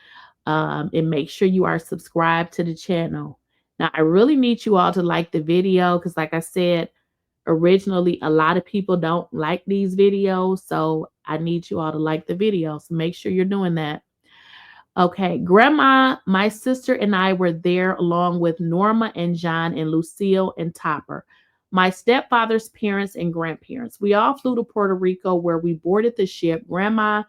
and make sure you are subscribed to the channel. Now, I really need you all to like the video because, like I said, originally a lot of people don't like these videos. So I need you all to like the video. So make sure you're doing that. Okay, Grandma, my sister, and I were there along with Norma and John and Lucille and Topper, my stepfather's parents and grandparents. We all flew to Puerto Rico where we boarded the ship. Grandma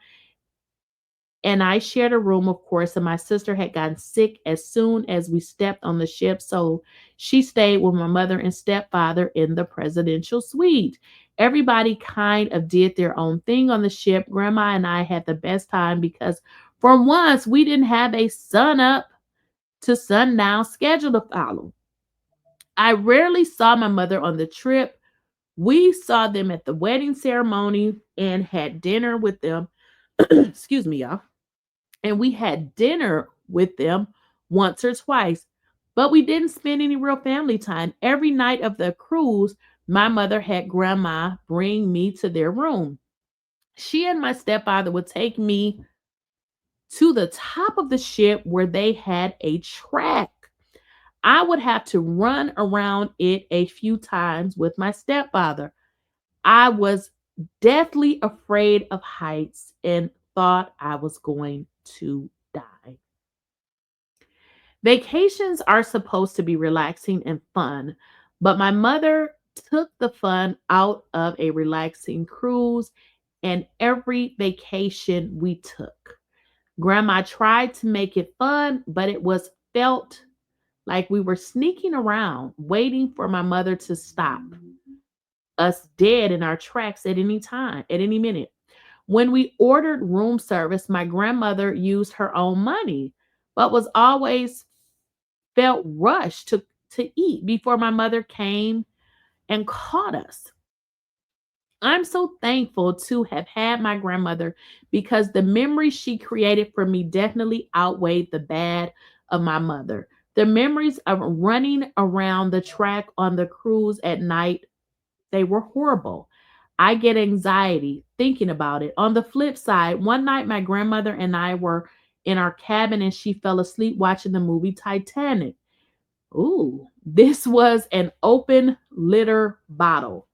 and I shared a room, of course, and my sister had gotten sick as soon as we stepped on the ship, so she stayed with my mother and stepfather in the presidential suite. Everybody kind of did their own thing on the ship. Grandma and I had the best time because for once we didn't have a sun up to sundown schedule to follow. I rarely saw my mother on the trip. We saw them at the wedding ceremony and had dinner with them. Excuse me, y'all. And we had dinner with them once or twice, but we didn't spend any real family time. Every night of the cruise, my mother had grandma bring me to their room. She and my stepfather would take me to the top of the ship where they had a track. I would have to run around it a few times with my stepfather. I was deathly afraid of heights and thought I was going to die. Vacations are supposed to be relaxing and fun, but my mother took the fun out of a relaxing cruise and every vacation we took. Grandma tried to make it fun, but it was felt like we were sneaking around, waiting for my mother to stop us dead in our tracks at any time, at any minute. When we ordered room service, my grandmother used her own money, but was always felt rushed to eat before my mother came and caught us. I'm so thankful to have had my grandmother because the memories she created for me definitely outweighed the bad of my mother. The memories of running around the track on the cruise at night, they were horrible. I get anxiety thinking about it. On the flip side, one night my grandmother and I were in our cabin and she fell asleep watching the movie Titanic. Ooh, this was an open litter bottle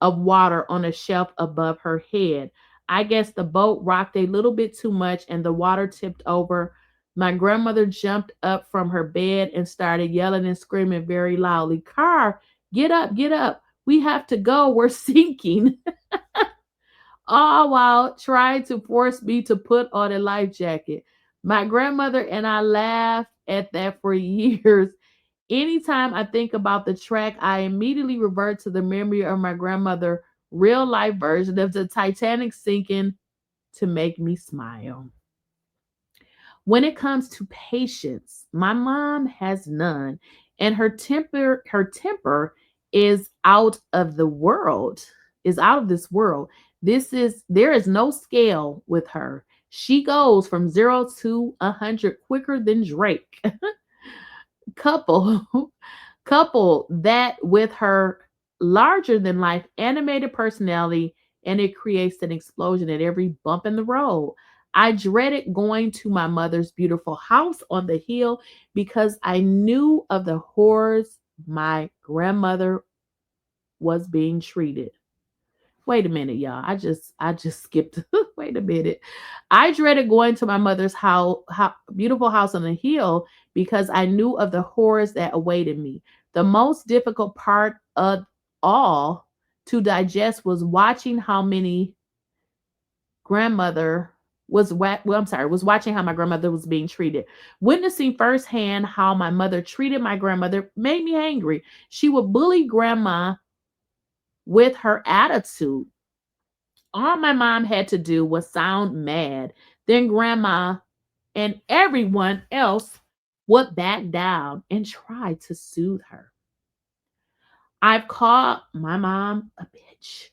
of water on a shelf above her head. I guess the boat rocked a little bit too much and the water tipped over. My grandmother jumped up from her bed and started yelling and screaming very loudly, "Car, get up, get up. We have to go. We're sinking." All while trying to force me to put on a life jacket. My grandmother and I laughed at that for years. Anytime I think about the track, I immediately revert to the memory of my grandmother, real life version of the Titanic sinking to make me smile. When it comes to patience, my mom has none, and her temper is out of the world, is out of this world. There is no scale with her. She goes from 0 to 100 quicker than Drake. couple Couple that with her larger than life animated personality, and it creates an explosion at every bump in the road. I dreaded going to my mother's beautiful house on the hill because I knew of the horrors my grandmother was being treated. Wait a minute, y'all. I just skipped. Wait a minute. I dreaded going to my mother's beautiful house on the hill because I knew of the horrors that awaited me. The most difficult part of all to digest was watching how many grandmother was watching how my grandmother was being treated. Witnessing firsthand how my mother treated my grandmother made me angry. She would bully grandma with her attitude. All my mom had to do was sound mad. Then grandma and everyone else would back down and try to soothe her. I've called my mom a bitch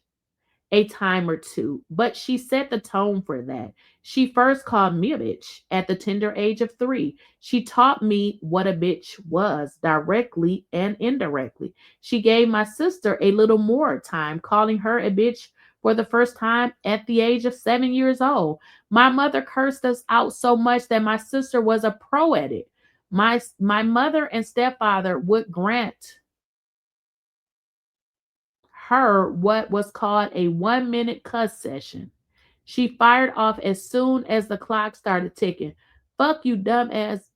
a time or two, but she set the tone for that. She first called me a bitch at the tender age of 3. She taught me what a bitch was directly and indirectly. She gave my sister a little more time, calling her a bitch for the first time at the age of 7 years old. My mother cursed us out so much that my sister was a pro at it. My mother and stepfather would grant her what was called a 1 minute cuss session. She fired off as soon as the clock started ticking. Fuck you, dumb ass.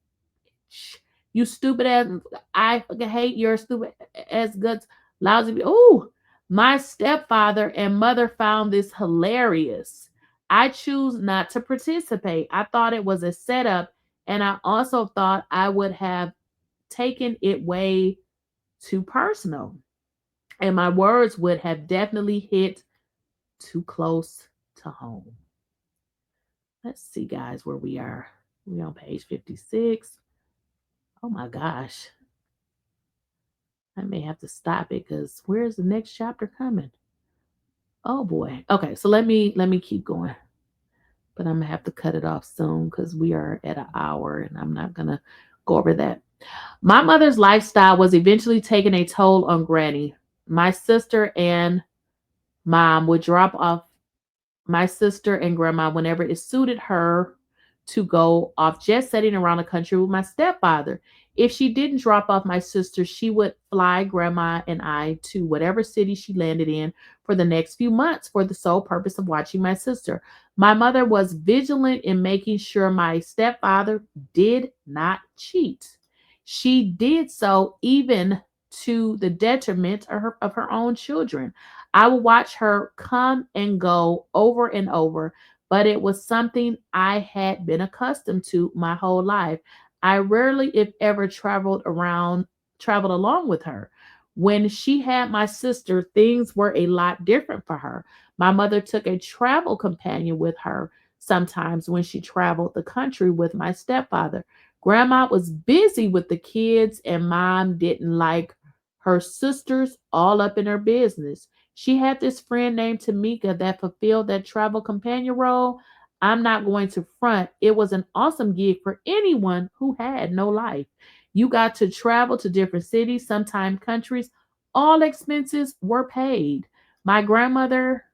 You stupid ass. I fucking hate your stupid ass guts. Lousy. Ooh, my stepfather and mother found this hilarious. I choose not to participate. I thought it was a setup, and I also thought I would have taken it way too personal. And my words would have definitely hit too close to home. Let's see, guys, where we are. We're on page 56. Oh my gosh. I may have to stop it because where's the next chapter coming? Oh boy. Okay, so let me keep going. But I'm gonna have to cut it off soon because we are at an hour and I'm not gonna go over that. My mother's lifestyle was eventually taking a toll on Granny. My sister and mom would drop off my sister and grandma whenever it suited her to go off jet setting around the country with my stepfather. If she didn't drop off my sister, she would fly grandma and I to whatever city she landed in for the next few months for the sole purpose of watching my sister. My mother was vigilant in making sure my stepfather did not cheat. She did so even to the detriment of her own children. I would watch her come and go over and over, but it was something I had been accustomed to my whole life. I rarely, if ever, traveled along with her. When she had my sister, things were a lot different for her. My mother took a travel companion with her sometimes when she traveled the country with my stepfather. Grandma was busy with the kids, and mom didn't like her sisters all up in her business. She had this friend named Tamika that fulfilled that travel companion role. I'm not going to front. It was an awesome gig for anyone who had no life. You got to travel to different cities, sometimes countries. All expenses were paid. My grandmother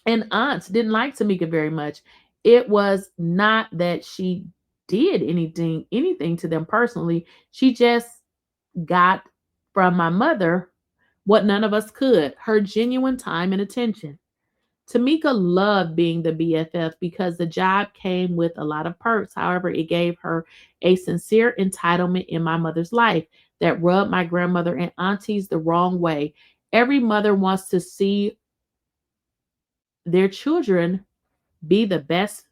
and aunts didn't like Tamika very much. It was not that she did anything to them personally. She just got from my mother what none of us could, her genuine time and attention. Tamika loved being the BFF because the job came with a lot of perks. However, it gave her a sincere entitlement in my mother's life that rubbed my grandmother and aunties the wrong way. Every mother wants to see their children be the best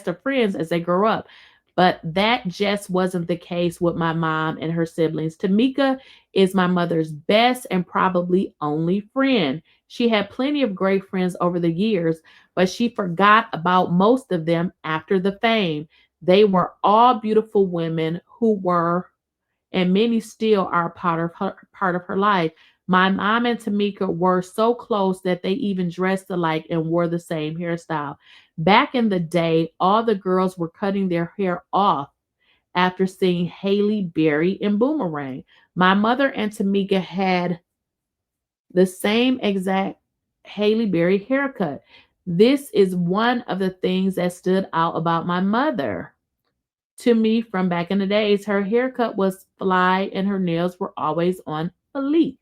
of friends as they grow up. But that just wasn't the case with my mom and her siblings. Tamika is my mother's best and probably only friend. She had plenty of great friends over the years, but she forgot about most of them after the fame. They were all beautiful women who were, and many still are part of her life. My mom and Tamika were so close that they even dressed alike and wore the same hairstyle. Back in the day, all the girls were cutting their hair off after seeing Haley Berry in Boomerang. My mother and Tamika had the same exact Haley Berry haircut. This is one of the things that stood out about my mother to me from back in the days. Her haircut was fly and her nails were always on fleek.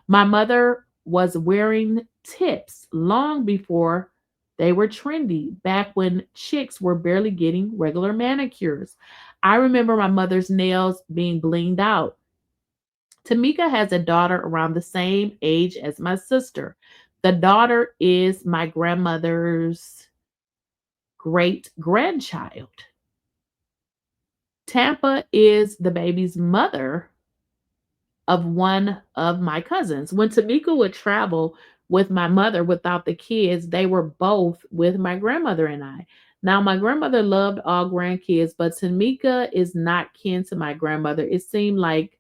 My mother was wearing tips long before they were trendy, back when chicks were barely getting regular manicures. I remember my mother's nails being blinged out. Tamika has a daughter around the same age as my sister. The daughter is my grandmother's great grandchild. Tampa is the baby's mother of one of my cousins. When Tamika would travel with my mother without the kids, they were both with my grandmother and I. Now, my grandmother loved all grandkids, but Tamika is not kin to my grandmother. It seemed like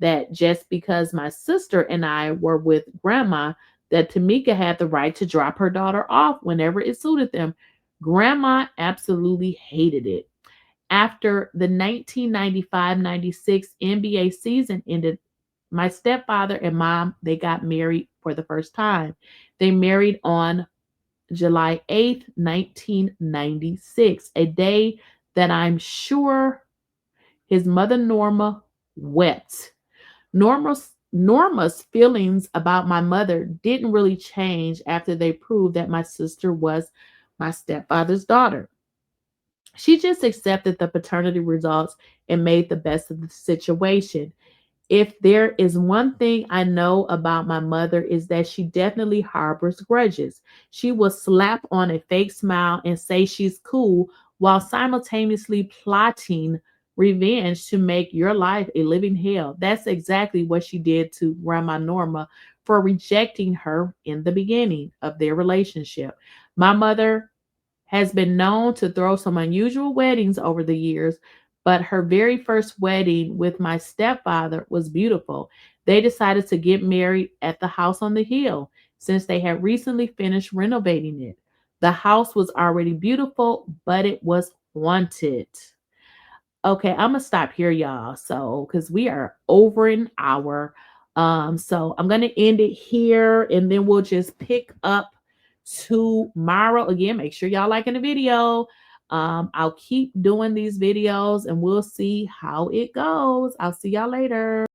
that just because my sister and I were with grandma, that Tamika had the right to drop her daughter off whenever it suited them. Grandma absolutely hated it. After the 1995-96 NBA season ended, my stepfather and mom, they got married for the first time. They married on July 8th, 1996, a day that I'm sure his mother Norma wept. Norma's feelings about my mother didn't really change after they proved that my sister was my stepfather's daughter. She just accepted the paternity results and made the best of the situation. If there is one thing I know about my mother is that she definitely harbors grudges. She will slap on a fake smile and say she's cool while simultaneously plotting revenge to make your life a living hell. That's exactly what she did to Grandma Norma for rejecting her in the beginning of their relationship. My mother has been known to throw some unusual weddings over the years, but her very first wedding with my stepfather was beautiful. They decided to get married at the house on the hill since they had recently finished renovating it. The house was already beautiful, but it was haunted. Okay, I'm gonna stop here, y'all. So, because we are over an hour. So I'm gonna end it here and then we'll just pick up tomorrow. Again, make sure y'all liking the video. I'll keep doing these videos and we'll see how it goes. I'll see y'all later.